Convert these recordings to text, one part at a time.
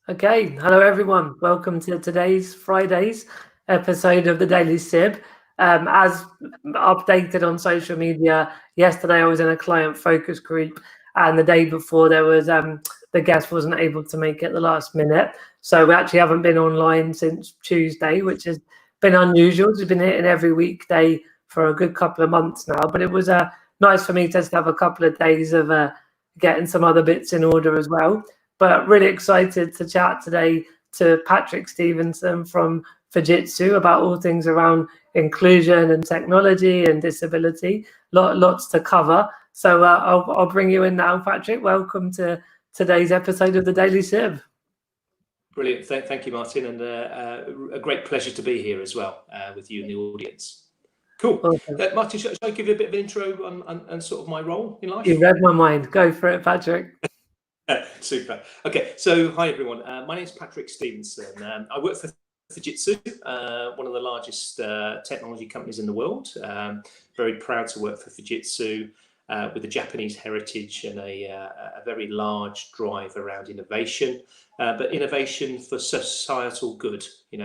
Okay, hello everyone. Welcome to today's Friday's episode of the Daily Sib. As updated on social media, yesterday I was in a client focus group, and the day before there was the guest wasn't able to make it the last minute. So we actually haven't been online since Tuesday, which has been unusual. We've been hitting every weekday for a good couple of months now, but it was nice for me just to have a couple of days of getting some other bits in order as well. But really excited to chat today to Patrick Stevenson from Fujitsu about all things around inclusion and technology and disability. Lots to cover. So I'll bring you in now, Patrick. Welcome to today's episode of the Daily Sib. Brilliant. Thank you, Martin. And a great pleasure to be here as well with you in the audience. Cool. Awesome. Martin, should I give you a bit of an intro on sort of my role in life? You read my mind. Go for it, Patrick. Super. Okay, so hi everyone. My name is Patrick Stevenson. I work for Fujitsu, one of the largest technology companies in the world. Very proud to work for Fujitsu with a Japanese heritage and a very large drive around innovation, but innovation for societal good.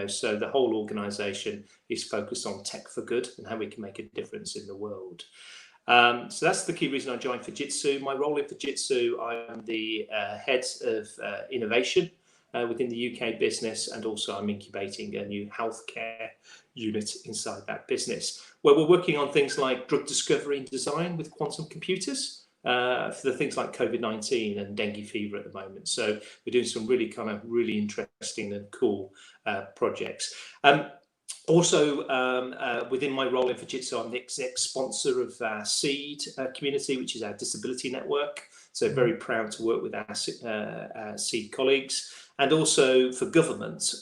So the whole organization is focused on tech for good and how we can make a difference in the world. So that's the key reason I joined Fujitsu. My role in Fujitsu, I'm the head of innovation within the UK business, and also I'm incubating a new healthcare unit inside that business, where we're working on things like drug discovery and design with quantum computers for the things like COVID-19 and dengue fever at the moment. So we're doing some really interesting and cool projects. Also, within my role in Fujitsu, I'm the exec sponsor of our SEED community, which is our disability network. So very proud to work with our SEED colleagues, and also for government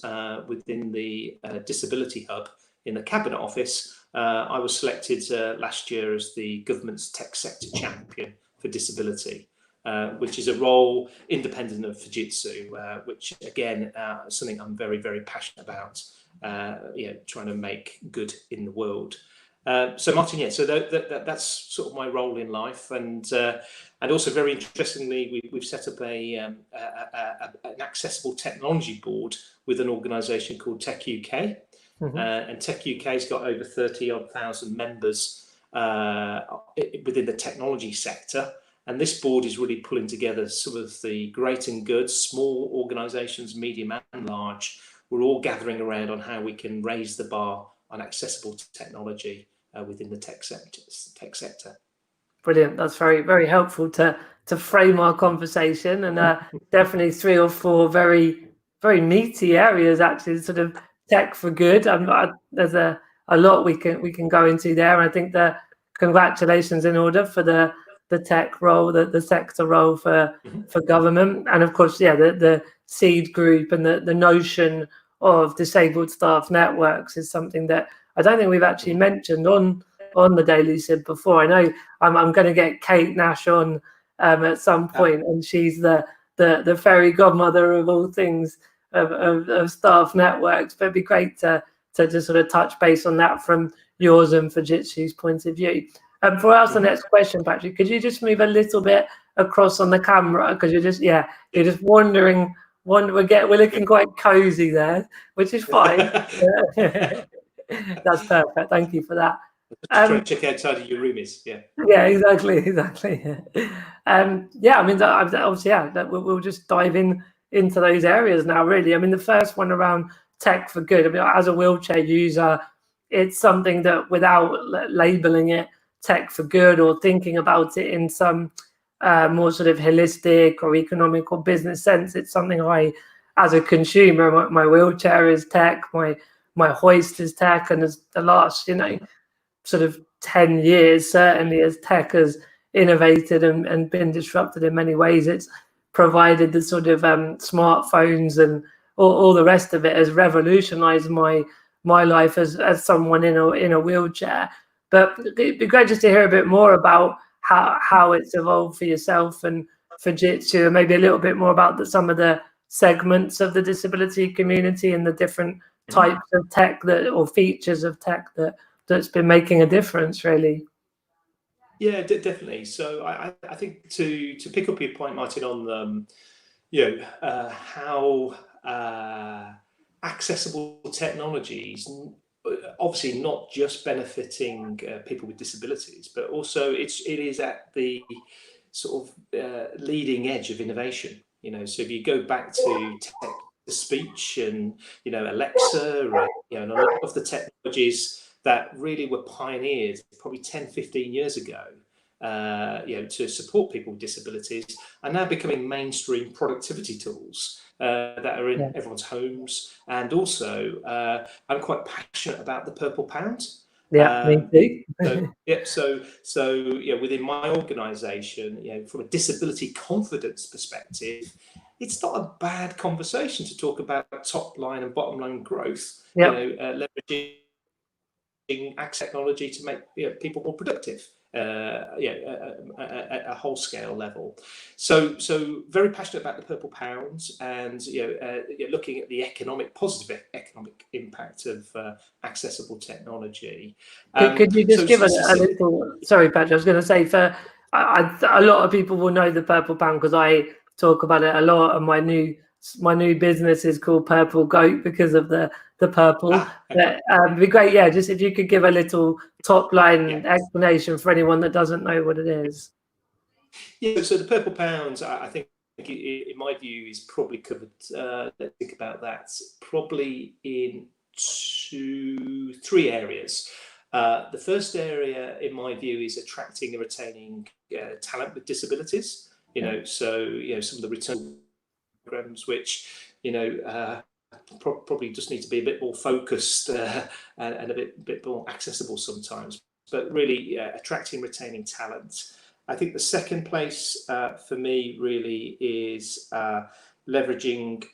within the Disability Hub in the Cabinet Office. I was selected last year as the government's tech sector champion for disability, which is a role independent of Fujitsu, which again, something I'm very passionate about. Trying to make good in the world. So Martin, so that's sort of my role in life, and also very interestingly, we've set up an accessible technology board with an organisation called Tech UK, and Tech UK's got over 30,000 members within the technology sector. And this board is really pulling together some of the great and good small organisations, medium and large. We're all gathering around on how we can raise the bar on accessible technology within the tech sector. Brilliant. That's very helpful to frame our conversation, and definitely 3 or 4 very meaty areas, actually, sort of tech for good. There's a lot we can go into there. And I think the congratulations in order for the tech role, the sector role for government, and of course, the SEED group and the notion of disabled staff networks is something that I don't think we've actually mentioned on the Daily Sib before. I know I'm going to get Kate Nash on at some point, and she's the fairy godmother of all things of staff networks. But it'd be great to just sort of touch base on that from yours and Fujitsu's point of view. For us, the next question, Patrick, could you just move a little bit across on the camera, because you're just wandering. We're looking quite cozy there, which is fine. That's perfect. Thank you for that. Try to check outside of your room is, yeah. Yeah, exactly. I mean, obviously, we'll just dive into those areas now, really. I mean, the first one around tech for good. I mean, as a wheelchair user, it's something that, without labeling it tech for good or thinking about it in some more sort of holistic or economic or business sense, it's something I, as a consumer, my wheelchair is tech, my hoist is tech, and as the last sort of 10 years, certainly, as tech has innovated and been disrupted in many ways, it's provided the sort of smartphones and all the rest of it has revolutionized my life as someone in a wheelchair. But it'd be great just to hear a bit more about how it's evolved for yourself and Fujitsu, and maybe a little bit more about some of the segments of the disability community and the different types of tech or features of tech that's been making a difference, really. Yeah, definitely. So I think to pick up your point, Martin, on how accessible technologies, obviously not just benefiting people with disabilities, but also it is at the sort of leading edge of innovation. So if you go back to text-to-speech and Alexa, and a lot of the technologies that really were pioneered probably 10, 15 years ago, to support people with disabilities, are now becoming mainstream productivity tools that are in everyone's homes. And also, I'm quite passionate about the Purple Pound. Yeah, me too. So within my organisation, from a disability confidence perspective, it's not a bad conversation to talk about top line and bottom line growth. Leveraging access technology to make people more productive. At a whole scale level. So very passionate about the Purple Pounds, and looking at the positive economic impact of accessible technology. Could you just give a little? Sorry, Patrick. I was going to say, a lot of people will know the Purple Pound because I talk about it a lot, and my new business is called Purple Goat because of the purple. Okay. It'd be great, just if you could give a little top line explanation for anyone that doesn't know what it is. Yeah, so the Purple Pounds, I think, in my view, is probably covered. Let's think about that. Probably in 3 areas. The first area, in my view, is attracting and retaining talent with disabilities. So some of the return programs, which probably just need to be a bit more focused and a bit more accessible sometimes. But really, attracting, retaining talent. I think the second place for me really is leveraging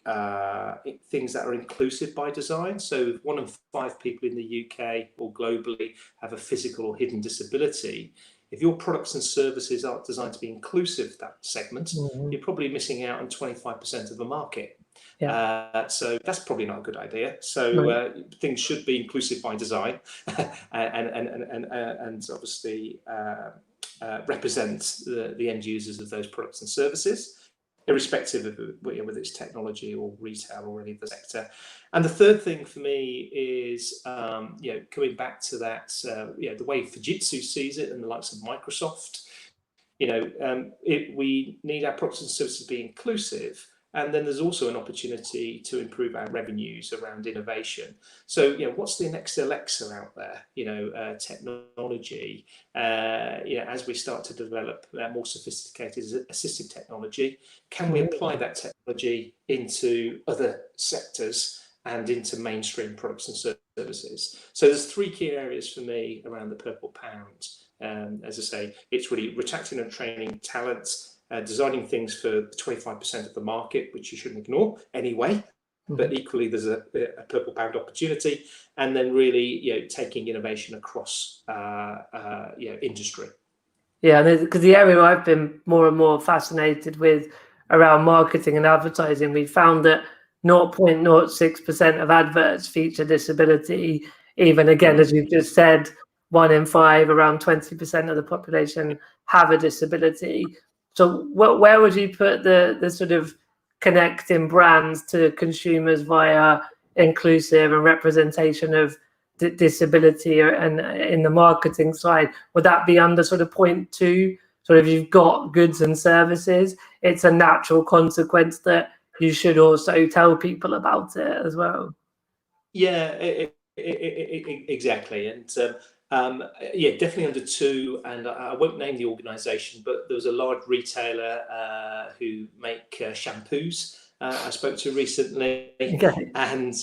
things that are inclusive by design. So if 1 in 5 people in the UK or globally have a physical or hidden disability, if your products and services aren't designed to be inclusive to that segment, you're probably missing out on 25% of the market. So that's probably not a good idea. So things should be inclusive by design, and obviously represent the end users of those products and services, irrespective of whether it's technology or retail or any other sector. And the third thing for me is coming back to that, the way Fujitsu sees it and the likes of Microsoft. We need our products and services to be inclusive. And then there's also an opportunity to improve our revenues around innovation. So, what's the next Alexa out there? Technology. As we start to develop more sophisticated assistive technology, can we apply that technology into other sectors and into mainstream products and services? So there's 3 key areas for me around the Purple Pound. As I say, it's really attracting and training talent. Designing things for 25% of the market, which you shouldn't ignore anyway, but equally there's a Purple Pound opportunity, and then really taking innovation across industry. Yeah, because the area I've been more and more fascinated with around marketing and advertising, we found that 0.06% of adverts feature disability. Even again, as you've just said, 1 in 5, around 20% of the population have a disability. So where would you put the sort of connecting brands to consumers via inclusive and representation of disability and in the marketing side? Would that be under sort of point 2? Sort of you've got goods and services, it's a natural consequence that you should also tell people about it as well. Yeah, exactly. And definitely under 2, and I won't name the organisation, but there was a large retailer who make shampoos. I spoke to recently, and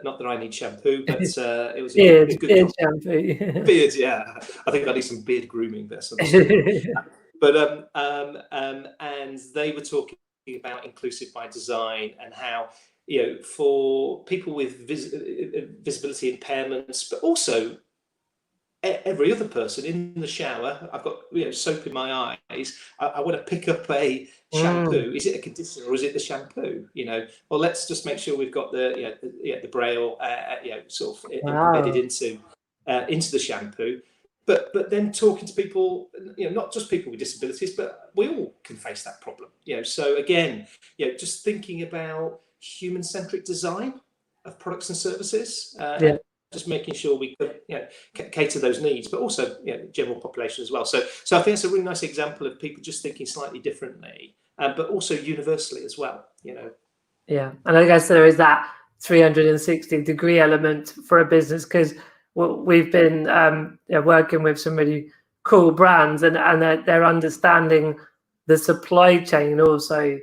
not that I need shampoo, but it was a good shampoo. Beard, yeah. I think I need some beard grooming there. But and they were talking about inclusive by design and how for people with visibility impairments, but also every other person in the shower, I've got soap in my eyes. I want to pick up a shampoo. Is it a conditioner or is it the shampoo? Well, let's just make sure we've got the braille sort of embedded into the shampoo. But then talking to people, not just people with disabilities, but we all can face that problem. So again, just thinking about human-centric design of products and services. Yeah. And just making sure we could, cater those needs, but also, general population as well. So I think it's a really nice example of people just thinking slightly differently, but also universally as well. Yeah, and I guess there is that 360-degree element for a business, because we've been working with some really cool brands, and they're understanding the supply chain also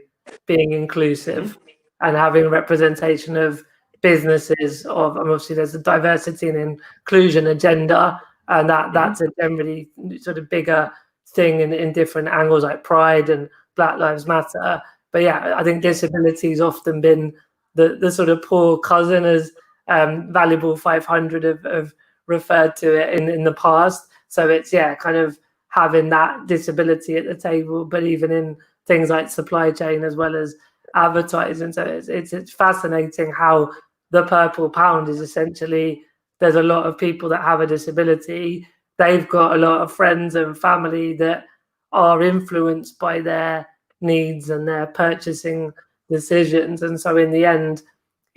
being inclusive and having representation of businesses and obviously there's a diversity and inclusion agenda, and that's a generally sort of bigger thing in different angles like Pride and Black Lives Matter. But yeah, I think disability's often been the sort of poor cousin, as Valuable 500 have referred to it in the past. So it's kind of having that disability at the table, but even in things like supply chain as well as advertising. So it's fascinating how the Purple Pound is essentially, there's a lot of people that have a disability. They've got a lot of friends and family that are influenced by their needs and their purchasing decisions. And so in the end,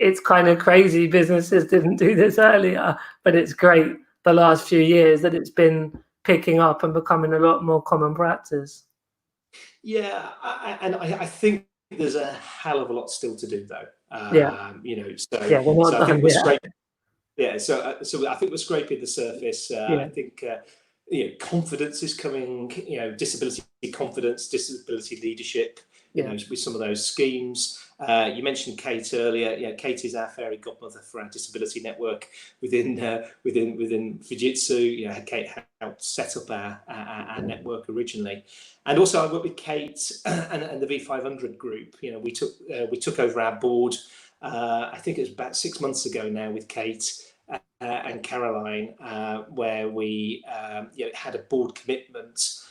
it's kind of crazy businesses didn't do this earlier, but it's great the last few years that it's been picking up and becoming a lot more common practice. Yeah, I think there's a hell of a lot still to do, though. We're not I think done we're yet. scraping. Yeah, so I think we're scraping the surface. I think confidence is coming. Disability confidence, disability leadership. With some of those schemes. You mentioned Kate earlier. Yeah, Kate is our fairy godmother for our disability network within Fujitsu. Kate helped set up our network originally, and also I worked with Kate and the V500 group. We took over our board. I think it was about 6 months ago now with Kate and Caroline, where we had a board commitment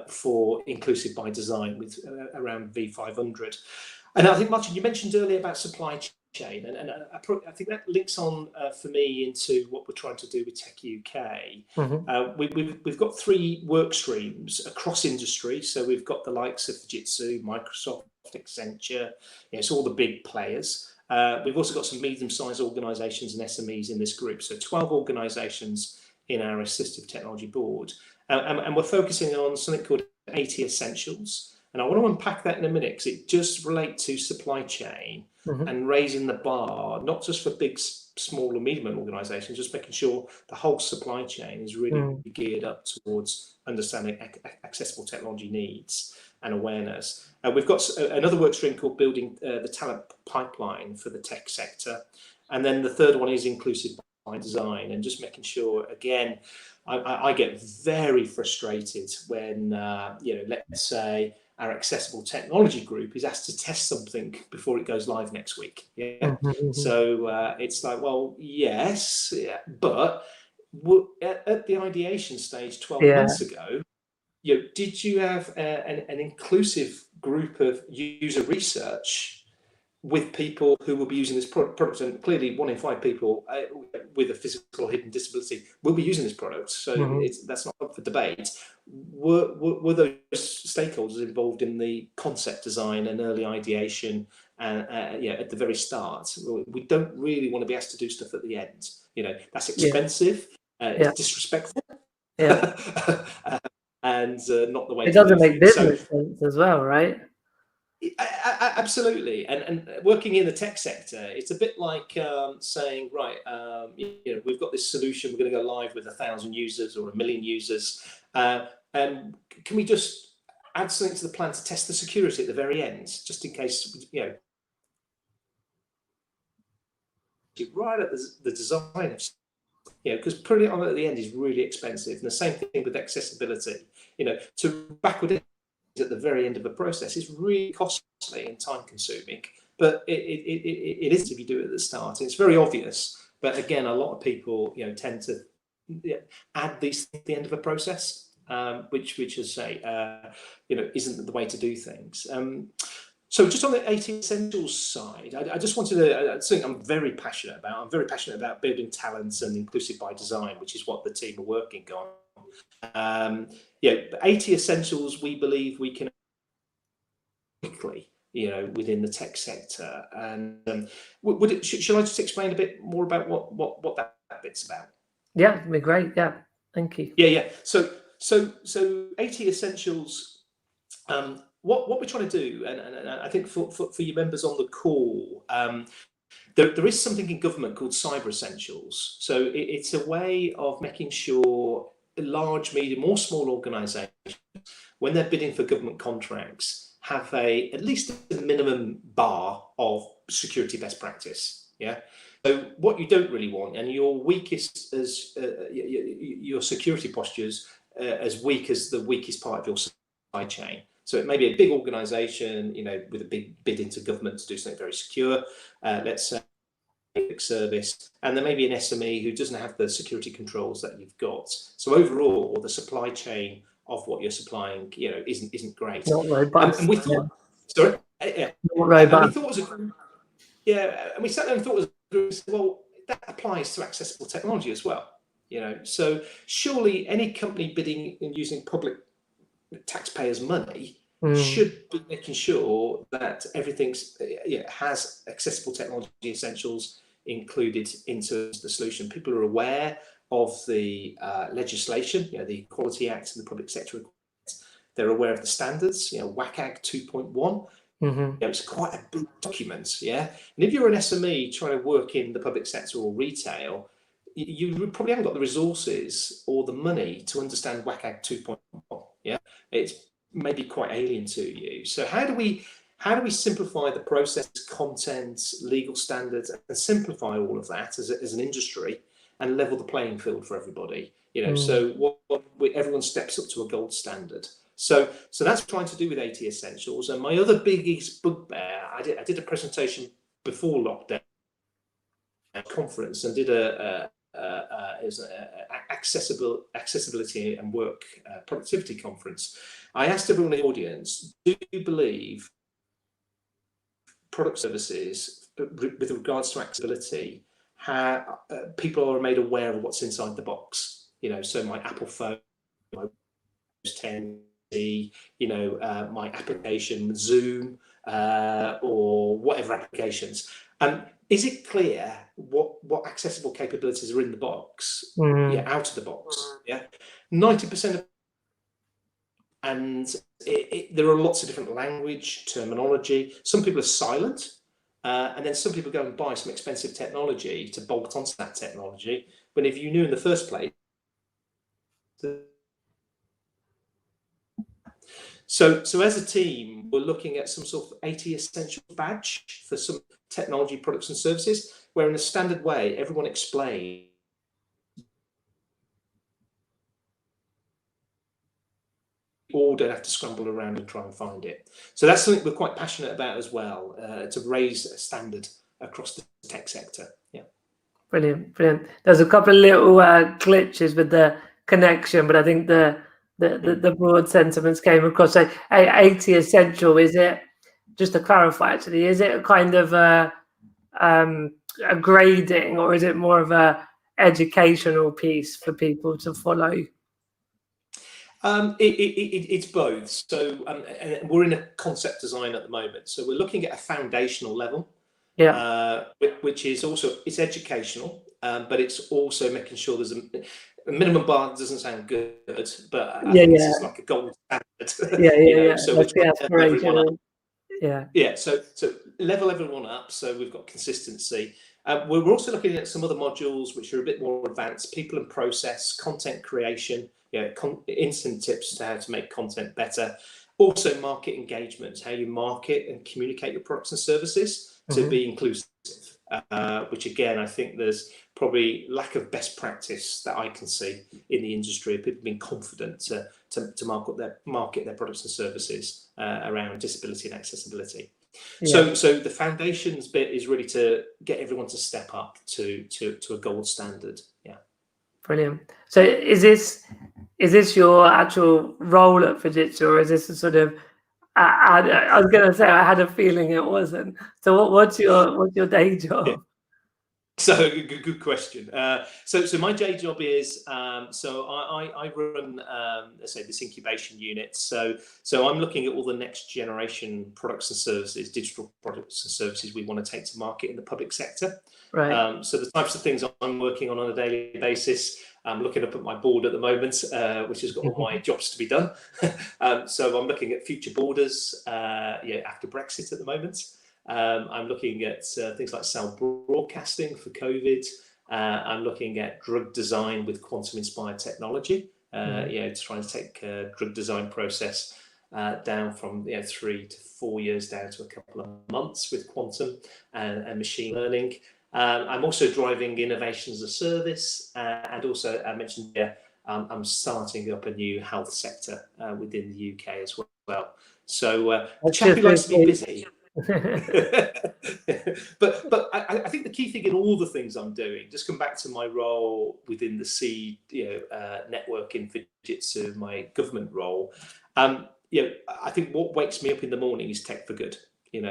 for inclusive by design with around V500. And I think, Martin, you mentioned earlier about supply chain, and I think that links on for me into what we're trying to do with Tech UK. We've got 3 work streams across industry. So we've got the likes of Fujitsu, Microsoft, Accenture, it's all the big players. We've also got some medium-sized organisations and SMEs in this group. So 12 organisations in our assistive technology board. And we're focusing on something called 80 essentials. And I want to unpack that in a minute, because it does relate to supply chain and raising the bar, not just for big, small or medium organisations, just making sure the whole supply chain is really geared up towards understanding accessible technology needs and awareness. We've got another work stream called building the talent pipeline for the tech sector. And then the third one is inclusive by design, and just making sure, again, I get very frustrated when, let's say our accessible technology group is asked to test something before it goes live next week. So it's like, well, yes, but at the ideation stage 12 months ago, did you have an inclusive group of user research with people who will be using this product? And clearly 1 in 5 people with a physical or hidden disability will be using this product. So that's not up for debate. Were those stakeholders involved in the concept design and early ideation at the very start? We don't really want to be asked to do stuff at the end. That's expensive. It's disrespectful. And not the way it doesn't make business sense as well, right? Absolutely, and working in the tech sector, it's a bit like saying, right, we've got this solution, we're going to go live with 1,000 users or 1 million users, and can we just add something to the plan to test the security at the very end, just in case, right at the design of, because putting it on at the end is really expensive, and the same thing with accessibility. To backward at the very end of the process is really costly and time consuming, but it is if you do it at the start. It's very obvious, but again, a lot of people tend to add these things at the end of a process, which as I say isn't the way to do things. So just on the 80 essentials side, I just wanted to something I'm very passionate about. I'm very passionate about building talents and inclusive by design, which is what the team are working on. 80 essentials, we believe we can quickly, within the tech sector. And shall I just explain a bit more about what that bit's about? Yeah, it'd be great. Yeah, thank you. Yeah. So 80 essentials. What we're trying to do, and I think for your members on the call, there is something in government called cyber essentials. So it's a way of making sure large, medium, or small organisations, when they're bidding for government contracts, have at least a minimum bar of security best practice. Yeah. So what you don't really want, and your weakest as your security postures as weak as the weakest part of your supply chain. So it may be a big organisation, with a big bid into government to do something very secure. Let's say service, and there may be an SME who doesn't have the security controls that you've got. So overall, the supply chain of what you're supplying, isn't great. Not robust. And we thought, sorry, yeah, not robust. And we thought it was and we sat there and thought well, that applies to accessible technology as well. So surely any company bidding and using public taxpayers' money should be making sure that everything has accessible technology essentials included into the solution. People are aware of the legislation, the Equality Act and the Public Sector. They're aware of the standards, WCAG 2.1. It's quite a big document, And if you're an SME trying to work in the public sector or retail, you probably haven't got the resources or the money to understand WCAG 2.1. It's maybe quite alien to you. So how do we simplify the process, content, legal standards, and simplify all of that as an industry and level the playing field for everybody? So everyone steps up to a gold standard. So that's what I'm trying to do with 80 essentials. And my other biggest bugbear, I did a presentation before lockdown conference and did accessibility and work productivity conference. I asked everyone in the audience, do you believe product services with regards to accessibility, people are made aware of what's inside the box? So my Apple phone, my Windows 10, my application, Zoom, or whatever applications. Is it clear what accessible capabilities are in the box? Out of the box. 90% of, and there are lots of different language, terminology. Some people are silent, and then some people go and buy some expensive technology to bolt onto that technology. When if you knew in the first place. So as a team, we're looking at some sort of 80 essential badge for some technology products and services, where in a standard way, everyone explains all don't have to scramble around and try and find it. So that's something we're quite passionate about as well, to raise a standard across the tech sector. Brilliant. There's a couple of little glitches with the connection, but I think the broad sentiments came across. So 80 essential, is it, just to clarify actually, is it a kind of a grading, or is it more of a educational piece for people to follow? It's both. So and we're in a concept design at the moment. So we're looking at a foundational level, which is also, it's educational, but it's also making sure there's a minimum bar. Doesn't sound good, but I think this is like a gold standard. So that's the aspiration. So level everyone up, so we've got consistency. We're also looking at some other modules which are a bit more advanced: people and process, content creation, instant tips to how to make content better. Also market engagement, how you market and communicate your products and services to be inclusive, which again, I think there's probably lack of best practice that I can see in the industry, people being confident to market their products and services around disability and accessibility. So the foundations bit is really to get everyone to step up to a gold standard. Brilliant. So is this your actual role at Fujitsu, or is this a sort of, I was going to say I had a feeling it wasn't. So what's your day job? So good question. So my day job is so I run let's say this incubation unit. So I'm looking at all the next generation products and services, digital products and services we want to take to market in the public sector. Right. So the types of things I'm working on a daily basis. I'm looking up at my board at the moment, which has got all my jobs to be done. So I'm looking at future borders, after Brexit at the moment. I'm looking at things like cell broadcasting for COVID. I'm looking at drug design with quantum-inspired technology. To try and take drug design process down from 3 to 4 years down to a couple of months with quantum and machine learning. I'm also driving innovation as a service, and also I mentioned here I'm starting up a new health sector within the UK as well. So a chap who likes to be busy. but I think the key thing in all the things I'm doing, just come back to my role within the seed network in Fujitsu, my government role. I think what wakes me up in the morning is tech for good.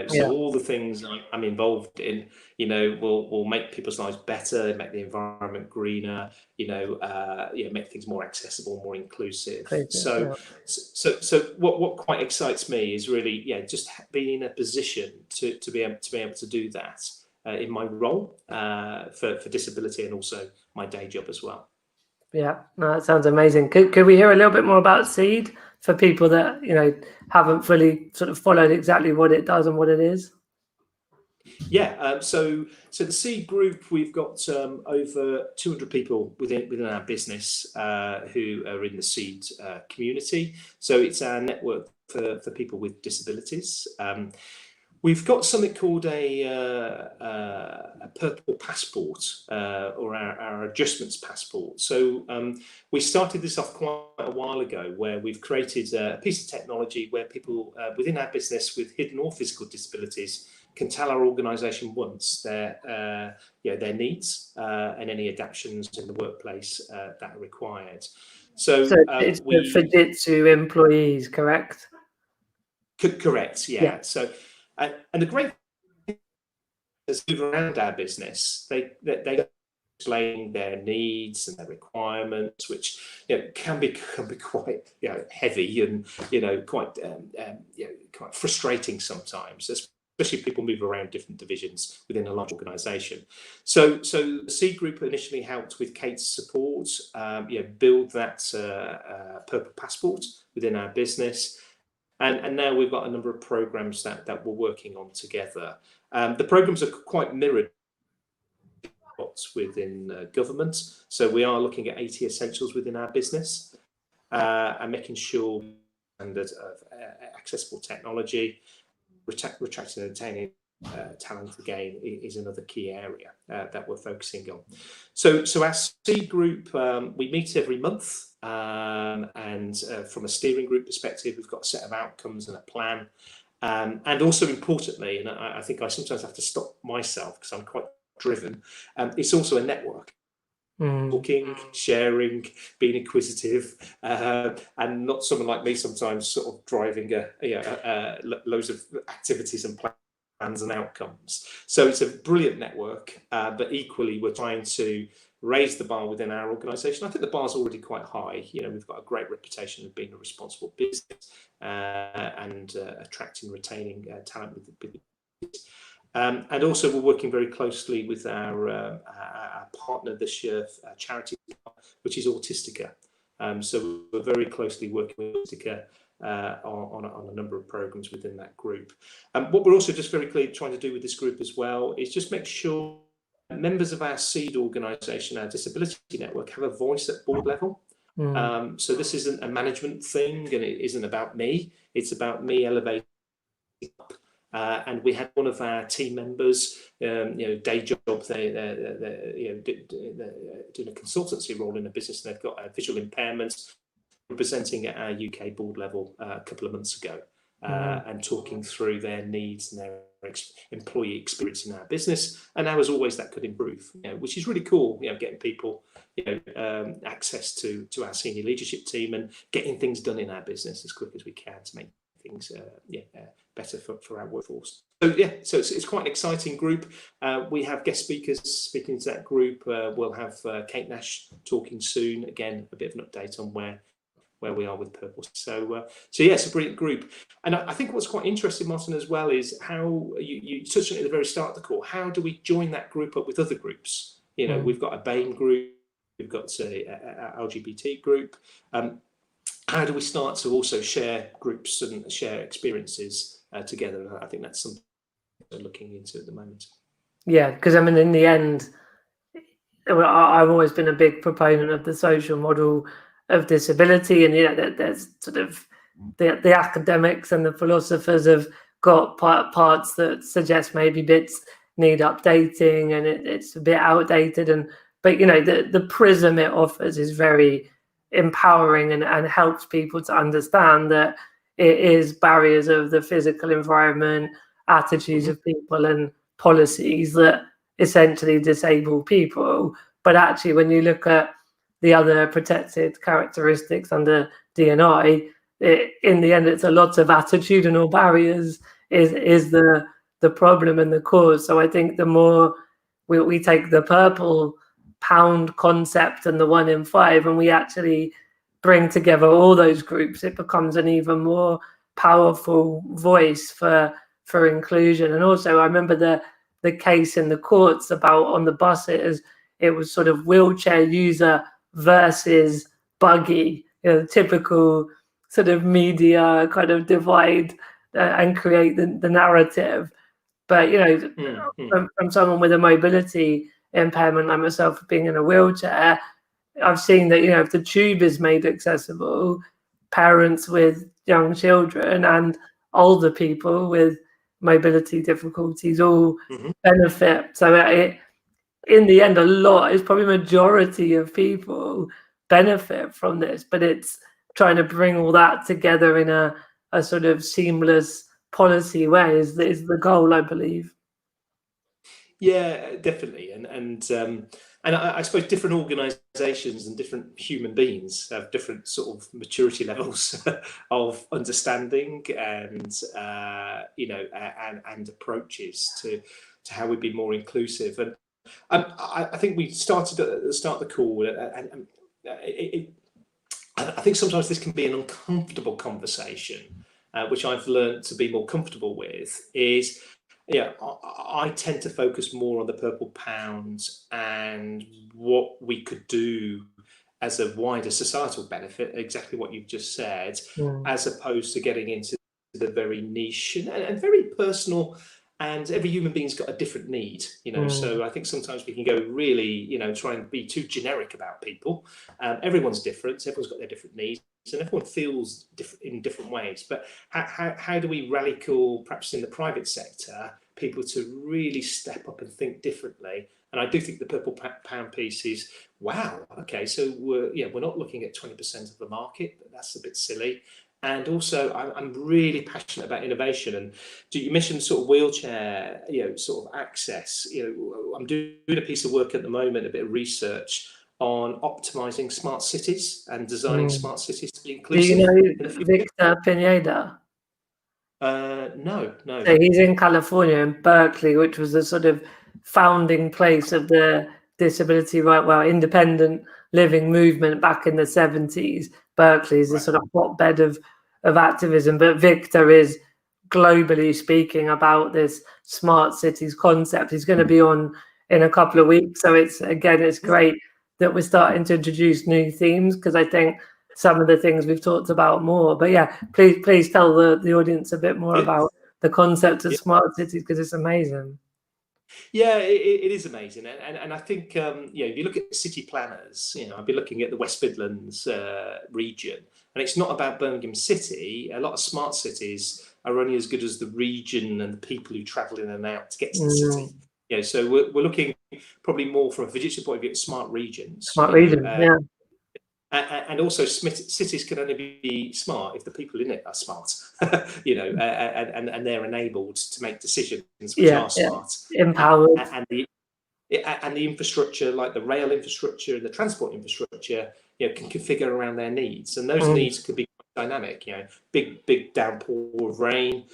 So all the things I'm involved in, will make people's lives better, make the environment greener, make things more accessible, more inclusive. So what quite excites me is really, just being in a position to be able to do that in my role for disability, and also my day job as well. Yeah, no, that sounds amazing. Could we hear a little bit more about Seed for people that haven't fully sort of followed exactly what it does and what it is? Yeah, so the Seed Group, we've got over 200 people within our business who are in the Seed community. So it's our network for people with disabilities. We've got something called a purple passport, or our adjustments passport. So we started this off quite a while ago, where we've created a piece of technology where people within our business with hidden or physical disabilities can tell our organisation once their needs and any adaptations in the workplace that are required. So it's the Fujitsu employees, correct? Correct, yeah. So and the great thing is, move around our business, they explain their needs and their requirements, which can be quite heavy and quite quite frustrating sometimes, especially if people move around different divisions within a large organisation. So the Seed Group initially helped with Kate's support, build that purple passport within our business. And now we've got a number of programs that we're working on together. The programs are quite mirrored within government. So we are looking at 80 essentials within our business and making sure standard of accessible technology, retracting and retaining talent again is another key area that we're focusing on. So our Seed Group, we meet every month, and from a steering group perspective, we've got a set of outcomes and a plan. And also importantly, and I think I sometimes have to stop myself because I'm quite driven, it's also a network. Talking, sharing, being inquisitive, and not someone like me sometimes sort of driving loads of activities and plans and outcomes. So it's a brilliant network, but equally we're trying to raise the bar within our organisation. I think the bar's already quite high. We've got a great reputation of being a responsible business and attracting, retaining talent with the business. And also we're working very closely with our partner this year, charity, which is Autistica. So we're very closely working with Autistica on a number of programs within that group. What we're also just very clearly trying to do with this group as well is just make sure members of our Seed organisation, our disability network, have a voice at board level. So this isn't a management thing, and it isn't about me. It's about me elevating up. And we had one of our team members, day job, they're doing a consultancy role in a business, and they've got a visual impairment, representing at our UK board level a couple of months ago, and talking through their needs and their employee experience in our business. And now, as always, that could improve, which is really cool, getting people access to our senior leadership team and getting things done in our business as quick as we can to make things better for our workforce. So yeah, so it's quite an exciting group. We have guest speakers speaking to that group. We'll have Kate Nash talking soon. Again, a bit of an update on where we are with Purple. So yeah, it's a brilliant group. And I think what's quite interesting, Martin, as well, is how you touched on it at the very start of the call. How do we join that group up with other groups? You know, we've got a BAME group, we've got a LGBT group. How do we start to also share groups and share experiences together? I think that's something we're looking into at the moment. Yeah, because I mean, in the end, I've always been a big proponent of the social model of disability, and there's sort of the academics and the philosophers have got parts that suggest maybe bits need updating and it's a bit outdated, but the prism it offers is very empowering and helps people to understand that it is barriers of the physical environment, attitudes of people, and policies that essentially disable people. But actually, when you look at the other protected characteristics under D&I, in the end, it's a lot of attitudinal barriers is the problem and the cause. So I think the more we take the purple pound concept and the 1 in 5, and we actually bring together all those groups, it becomes an even more powerful voice for inclusion. And also, I remember the case in the courts about on the buses, it was sort of wheelchair user versus buggy, typical sort of media kind of divide and create the narrative. But from someone with a mobility impairment like myself, being in a wheelchair, I've seen that if the tube is made accessible, parents with young children and older people with mobility difficulties all benefit. So in the end, it's probably majority of people benefit from this, but it's trying to bring all that together in a sort of seamless policy way is the goal, I believe. Yeah, definitely. And I suppose different organisations and different human beings have different sort of maturity levels of understanding and and approaches to how we'd be more inclusive. And I think we started at the start of the call, and I think sometimes this can be an uncomfortable conversation, which I've learned to be more comfortable with. Is I tend to focus more on the purple pounds and what we could do as a wider societal benefit, exactly what you've just said, as opposed to getting into the very niche and very personal. And every human being's got a different need, so I think sometimes we can go really, try and be too generic about people. Everyone's different, everyone's got their different needs, and everyone feels different in different ways. But how do we rally call, perhaps in the private sector, people to really step up and think differently? And I do think the purple pound piece is, wow, okay, so we're not looking at 20% of the market, but that's a bit silly. And also, I'm really passionate about innovation. And you mentioned sort of wheelchair, sort of access. I'm doing a piece of work at the moment, a bit of research on optimizing smart cities and designing smart cities to be inclusive. Do you know Victor Pineda? No. So he's in California, in Berkeley, which was the sort of founding place of the disability independent living movement back in the 70s. Berkeley is a sort of hotbed of activism, but Victor is globally speaking about this smart cities concept. He's going to be on in a couple of weeks, so it's great that we're starting to introduce new themes, because I think some of the things we've talked about more. But yeah, please tell the audience a bit more about the concept of smart cities, because it's amazing. Yeah, it is amazing, and I think if you look at city planners, I've been looking at the West Midlands region, and it's not about Birmingham City. A lot of smart cities are only as good as the region and the people who travel in and out to get to the city. So we're looking probably more from a Fujitsu point of view at smart regions. And also, cities can only be smart if the people in it are smart, and they're enabled to make decisions which are smart, empowered, and the infrastructure, like the rail infrastructure and the transport infrastructure, can configure around their needs, and those needs could be dynamic. Big downpour of rain.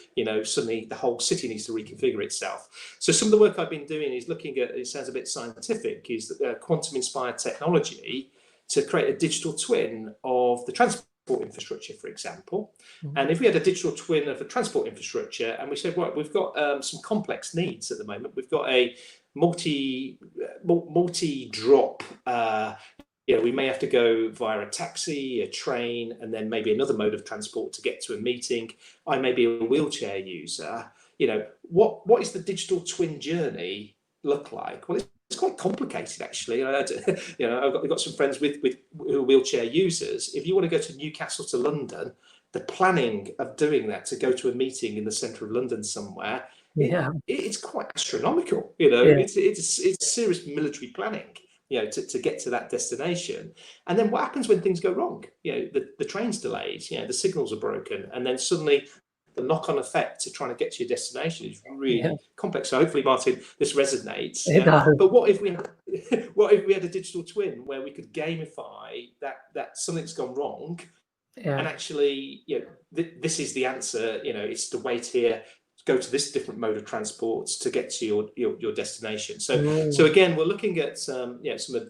Suddenly the whole city needs to reconfigure itself. So some of the work I've been doing is looking at. It sounds a bit scientific. Is quantum-inspired technology to create a digital twin of the transport infrastructure, for example. And if we had a digital twin of the transport infrastructure, and we said, well, we've got some complex needs at the moment. We've got a multi-drop. We may have to go via a taxi, a train, and then maybe another mode of transport to get to a meeting. I may be a wheelchair user. What is the digital twin journey look like? Well, it's quite complicated, actually. I've got some friends with who are wheelchair users. If you want to go to Newcastle to London, the planning of doing that to go to a meeting in the centre of London somewhere, it's quite astronomical. It's serious military planning. To get to that destination. And then what happens when things go wrong? The train's delayed, the signals are broken, and then suddenly the knock-on effect to trying to get to your destination is really complex. So hopefully, Martin, this resonates. But what if we had a digital twin where we could gamify that something's gone wrong, and actually, this is the answer. It's to wait here, go to this different mode of transport to get to your destination. So again, we're looking at some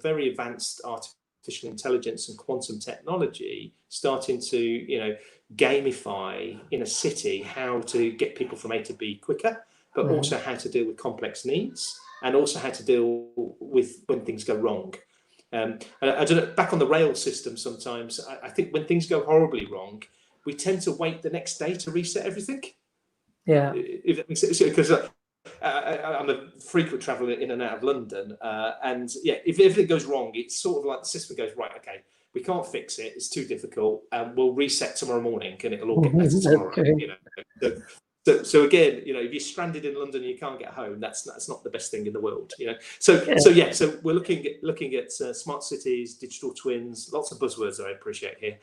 very advanced artificial intelligence and quantum technology starting to gamify in a city how to get people from A to B quicker, but also how to deal with complex needs, and also how to deal with when things go wrong. I don't know, back on the rail system, sometimes I think when things go horribly wrong, we tend to wait the next day to reset everything. If that makes sense, because I'm a frequent traveller in and out of London, and if everything goes wrong, it's sort of like the system goes, right, okay, we can't fix it, it's too difficult, and we'll reset tomorrow morning, and it'll all get better tomorrow. So again, if you're stranded in London and you can't get home, that's not the best thing in the world. So we're looking at smart cities, digital twins, lots of buzzwords I appreciate here.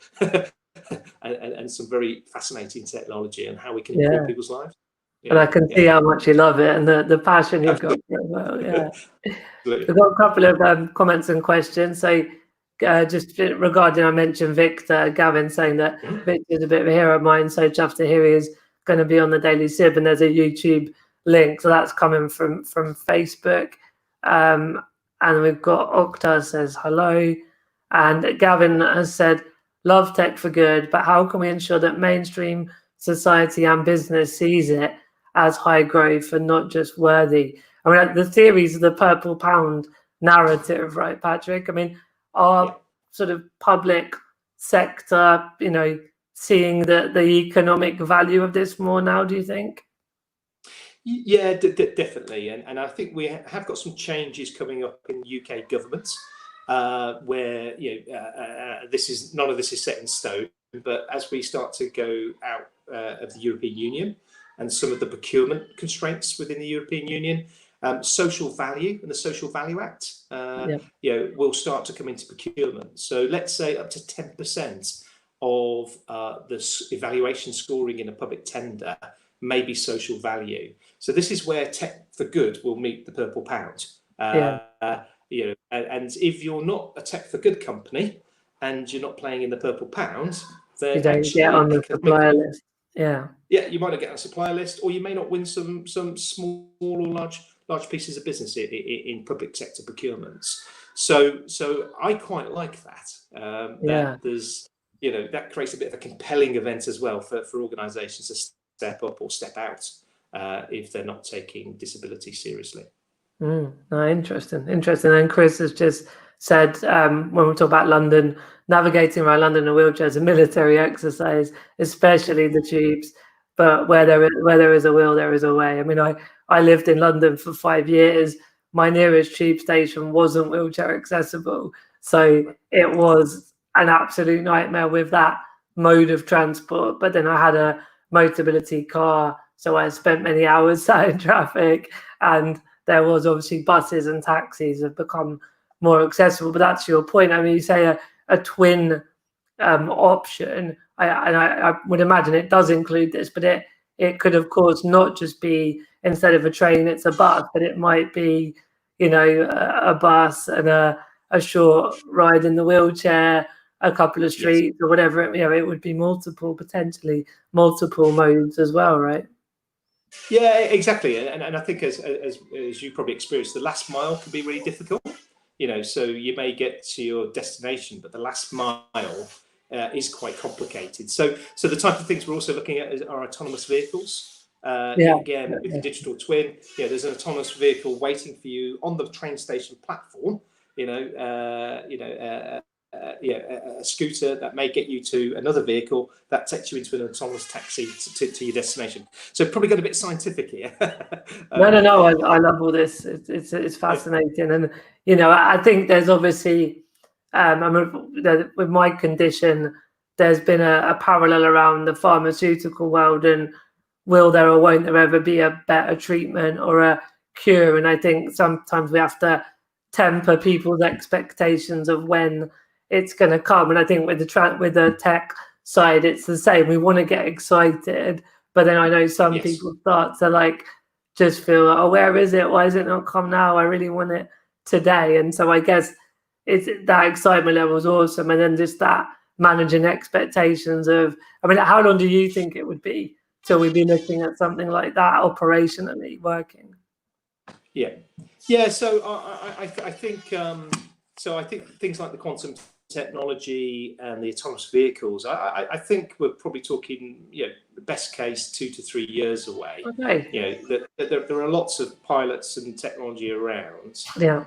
And some very fascinating technology and how we can improve people's lives. And I can see how much you love it and the passion you've got for it as well. We've got a couple of comments and questions. So just regarding, I mentioned Victor, Gavin saying that Victor's a bit of a hero of mine, so chuffed to hear he is going to be on the Daily Sib, and there's a YouTube link. So that's coming from Facebook. And we've got Okta says hello. And Gavin has said, love tech for good, but how can we ensure that mainstream society and business sees it as high growth and not just worthy? I mean, the theories of the purple pound narrative, right, Patrick? I mean, are sort of public sector, seeing the economic value of this more now, do you think? Yeah, definitely. And I think we have got some changes coming up in UK government. Where none of this is set in stone, but as we start to go out of the European Union and some of the procurement constraints within the European Union, social value and the Social Value Act, will start to come into procurement. So let's say up to 10% of the evaluation scoring in a public tender may be social value. So this is where tech for good will meet the purple pound. And if you're not a tech for good company and you're not playing in the purple pound, then you don't get on the supplier list. You might not get on a supplier list, or you may not win some small or large pieces of business in public sector procurements. So I quite like that. That there's that creates a bit of a compelling event as well for organisations to step up or step out if they're not taking disability seriously. Interesting. And Chris has just said, when we talk about London, navigating around London in a wheelchair is a military exercise, especially the tubes. But where there is a will, there is a way. I mean, I lived in London for 5 years. My nearest tube station wasn't wheelchair accessible, so it was an absolute nightmare with that mode of transport. But then I had a Motability car, so I spent many hours sat in traffic, and there was obviously buses and taxis have become more accessible. But that's your point. I mean, you say a twin option. I would imagine it does include this, but it could, of course, not just be instead of a train, it's a bus, but it might be, a bus and a short ride in the wheelchair a couple of streets or whatever. It would be potentially multiple modes as well, right? Yeah, exactly. And I think as you probably experienced, the last mile can be really difficult. So you may get to your destination, but the last mile is quite complicated. So the type of things we're also looking at are autonomous vehicles. Again, with the digital twin, there's an autonomous vehicle waiting for you on the train station platform. A scooter that may get you to another vehicle that takes you into an autonomous taxi to your destination. So probably got a bit scientific here. No. I love all this. It's fascinating, and I think there's obviously, with my condition, there's been a parallel around the pharmaceutical world, and will there or won't there ever be a better treatment or a cure? And I think sometimes we have to temper people's expectations of when it's going to come. And I think with the tech side, it's the same. We want to get excited, but then I know some people start to just feel, oh, where is it? Why is it not come now? I really want it today. And so I guess it's that excitement level is awesome. And then just that managing expectations of, how long do you think it would be till we'd be looking at something like that operationally working? Yeah. So I think I think things like the quantum technology and the autonomous vehicles, I think we're probably talking, the best case 2 to 3 years away. Okay. There are lots of pilots and technology around. Yeah.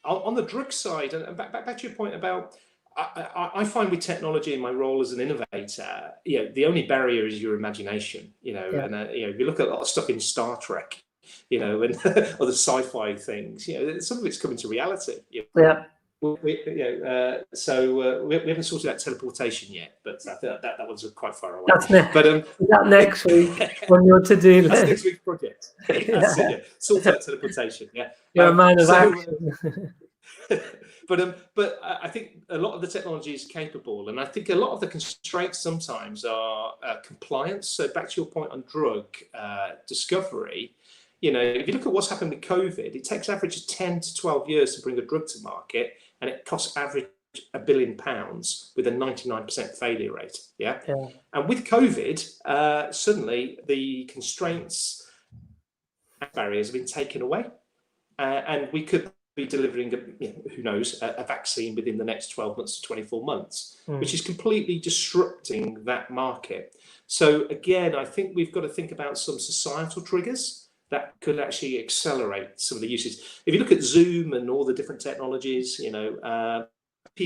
On the drug side, and back to your point about, I find with technology in my role as an innovator, the only barrier is your imagination. And if you look at a lot of stuff in Star Trek, and other sci-fi things, some of it's coming to reality. Yeah. We haven't sorted out teleportation yet, but I think that one's quite far away. That next week on your to-do list. That's next week's project. Sort out teleportation. You're a man of action. But I think a lot of the technology is capable, and I think a lot of the constraints sometimes are compliance. So back to your point on drug discovery, if you look at what's happened with COVID, it takes average of 10 to 12 years to bring a drug to market, and it costs average £1 billion with a 99% failure rate. Yeah. And with COVID, suddenly the constraints and barriers have been taken away, and we could be delivering, who knows, a vaccine within the next 12 months to 24 months, which is completely disrupting that market. So again, I think we've got to think about some societal triggers that could actually accelerate some of the uses. If you look at Zoom and all the different technologies,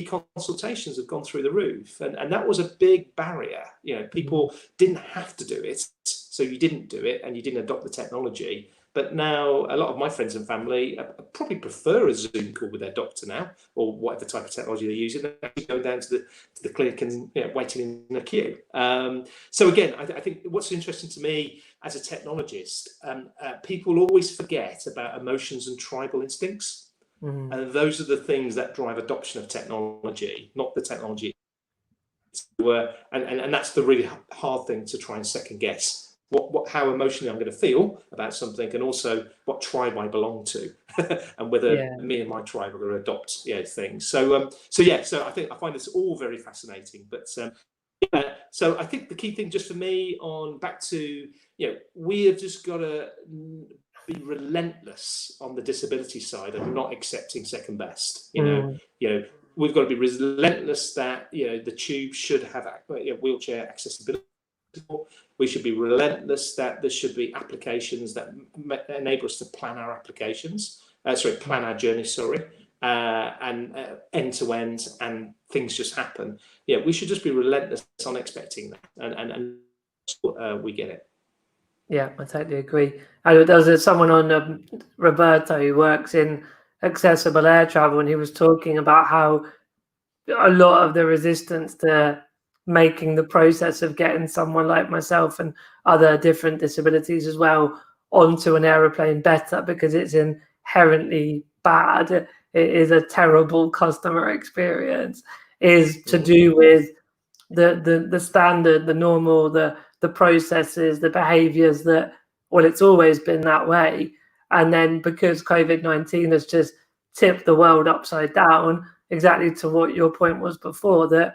consultations have gone through the roof, and that was a big barrier. People didn't have to do it, so you didn't do it and you didn't adopt the technology. But now a lot of my friends and family probably prefer a Zoom call with their doctor now, or whatever type of technology they're using, than going down to the clinic and waiting in a queue. So again, I think what's interesting to me as a technologist, people always forget about emotions and tribal instincts. And those are the things that drive adoption of technology, not the technology. And that's the really hard thing to try and second guess. How emotionally I'm going to feel about something, and also what tribe I belong to, and whether me and my tribe are going to adopt things. So I think I find this all very fascinating. But so I think the key thing just for me back to we have just got to be relentless on the disability side and not accepting second best. We've got to be relentless that the tube should have wheelchair accessibility. We should be relentless that there should be applications that enable us to plan our plan our journey, and end to end, and things just happen. We should just be relentless on expecting that, and we get it. Yeah, I totally agree. There was someone on Roberto who works in accessible air travel, and he was talking about how a lot of the resistance to making the process of getting someone like myself and other different disabilities as well onto an aeroplane better, because it's inherently bad. It is a terrible customer experience, is to do with the standard, the normal, the processes, the behaviors that, it's always been that way. And then because COVID-19 has just tipped the world upside down, exactly to what your point was before, that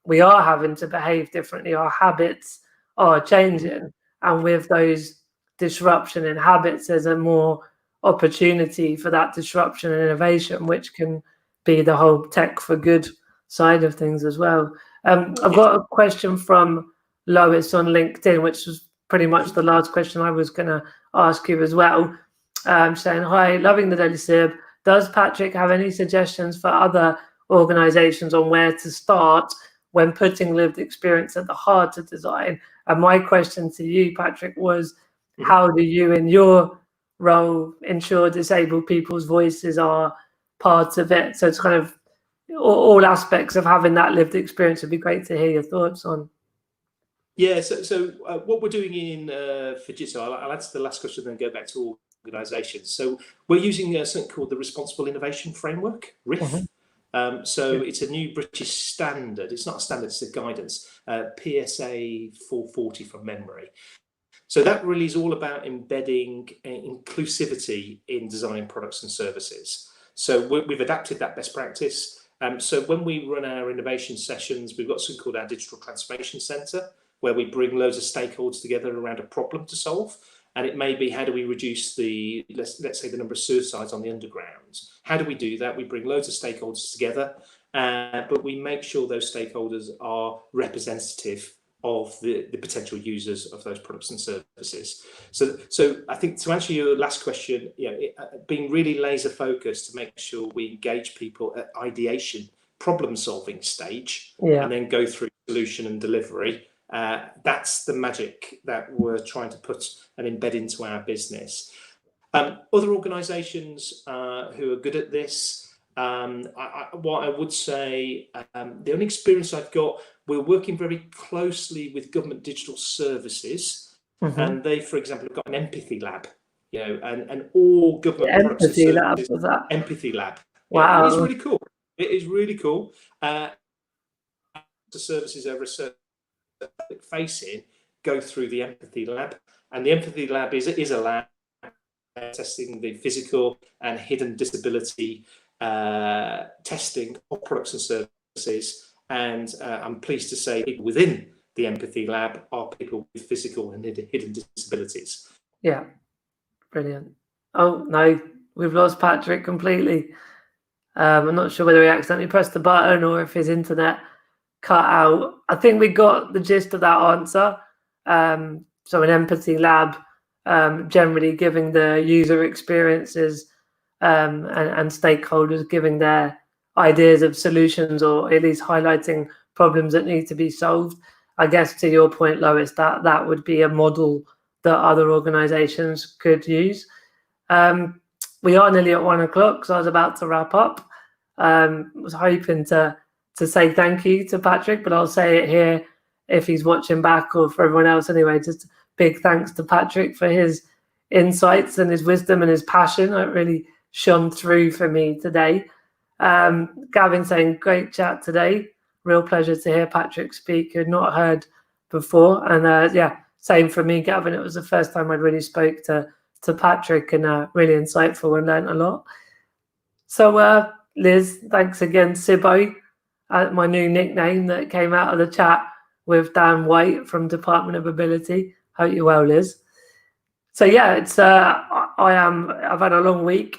we are having to behave differently. Our habits are changing, and with those disruption in habits, there's a more opportunity for that disruption and innovation, which can be the whole tech for good side of things as well. I've got a question from Lois on LinkedIn, which was pretty much the last question I was going to ask you as well. Saying, hi, loving the Daily Sib. Does Patrick have any suggestions for other organizations on where to start when putting lived experience at the heart of design? And my question to you, Patrick, was how do you, in your role, ensure disabled people's voices are part of it? So it's kind of all aspects of having that lived experience. Would be great to hear your thoughts on. Yeah, so what we're doing in Fujitsu, I'll answer the last question, then go back to organizations. So we're using something called the Responsible Innovation Framework, RIF. It's a new British standard. It's not a standard, it's a guidance, PSA 440 from memory. So that really is all about embedding inclusivity in designing products and services. So we've adapted that best practice. So when we run our innovation sessions, we've got something called our Digital Transformation Centre, where we bring loads of stakeholders together around a problem to solve. And it may be, how do we reduce the, let's say, the number of suicides on the underground? How do we do that? We bring loads of stakeholders together, but we make sure those stakeholders are representative of the potential users of those products and services. So I think to answer your last question, being really laser focused to make sure we engage people at ideation, problem solving stage, and then go through solution and delivery. That's the magic that we're trying to put and embed into our business. Other organisations who are good at this, what I would say, the only experience I've got, we're working very closely with government digital services, and they, for example, have got an empathy lab, and all government products and services, empathy lab. Wow, it is really cool. It is really cool. The services over a certain facing go through the empathy lab, and the empathy lab is a lab testing the physical and hidden disability testing of products and services. And I'm pleased to say people within the empathy lab are people with physical and hidden disabilities. Yeah, brilliant. Oh no, we've lost Patrick completely. I'm not sure whether he accidentally pressed the button or if his internet cut out. I think we got the gist of that answer. So an empathy lab, generally giving the user experiences and stakeholders giving their ideas of solutions, or at least highlighting problems that need to be solved. I guess to your point, Lois, that would be a model that other organizations could use. We are nearly at 1 o'clock, so I was about to wrap up. Was hoping to say thank you to Patrick, but I'll say it here if he's watching back, or for everyone else anyway. Just big thanks to Patrick for his insights and his wisdom and his passion. It really shone through for me today. Gavin saying, great chat today. Real pleasure to hear Patrick speak, who'd not heard before. And same for me, Gavin. It was the first time I'd really spoke to Patrick, and really insightful and learned a lot. So Liz, thanks again. Sibbo, my new nickname that came out of the chat with Dan White from Department of Ability. Hope you're well, Liz. So yeah, it's I've had a long week.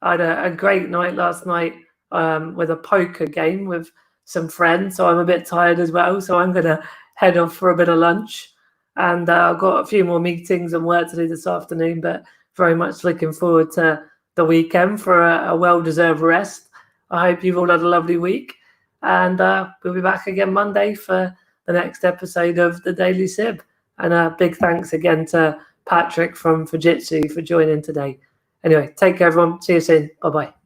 I had a great night last night with a poker game with some friends, so I'm a bit tired as well. So I'm gonna head off for a bit of lunch, and I've got a few more meetings and work to do this afternoon, but very much looking forward to the weekend for a well-deserved rest. I hope you've all had a lovely week, and we'll be back again Monday for the next episode of the Daily Sib. And a big thanks again to Patrick from Fujitsu for joining today. Anyway, take care, everyone. See you soon. Bye-bye.